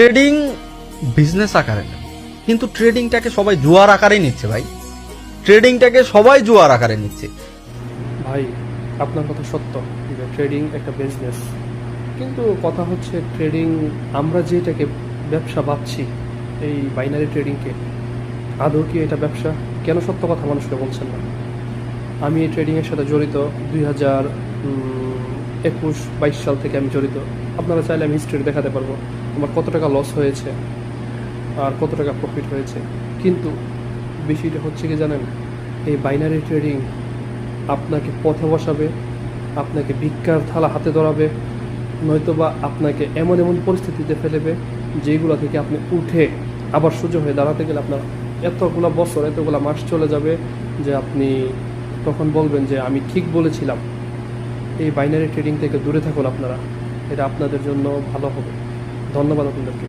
Trading business আকারে নেয়, কিন্তু ট্রেডিংটাকে সবাই জুয়ার আকারে নিচ্ছে ভাই। ট্রেডিংটাকে সবাই জুয়ার আকারে নিচ্ছে। ভাই, আপনার কথা সত্য যে ট্রেডিং একটা বিজনেস, কিন্তু কথা হচ্ছে ট্রেডিং আমরা যেটাকে ব্যবসা ভাবছি, এই বাইনারি ট্রেডিংকে, আদৌ কি এটা ব্যবসা? কেন সত্য কথা মানুষকে বলছেন না? আমি এই ট্রেডিংয়ের সাথে জড়িত 2021-22 সাল থেকে আমি জড়িত। আপনারা চাইলে আমি হিস্ট্রি দেখাতে পারবো আমার কত টাকা লস হয়েছে আর কত টাকা প্রফিট হয়েছে। কিন্তু বিষয়টা হচ্ছে কি জানেন, এই বাইনারি ট্রেডিং আপনাকে পথে বসাবে, আপনাকে ভিক্ষার থালা হাতে ধরাবে, নয়তোবা আপনাকে এমন এমন পরিস্থিতিতে ফেলবে যেগুলো থেকে আপনি উঠে আবার সোজা হয়ে দাঁড়াতে গেলে আপনার এতগুলা বছর এতগুলা মাস চলে যাবে যে আপনি তখন বলবেন যে আমি ঠিক বলেছিলাম। এই বাইনারি ট্রেডিং থেকে দূরে থাকুন আপনারা, এটা আপনাদের জন্য ভালো হবে। ধন্যবাদ আপনাদেরকে।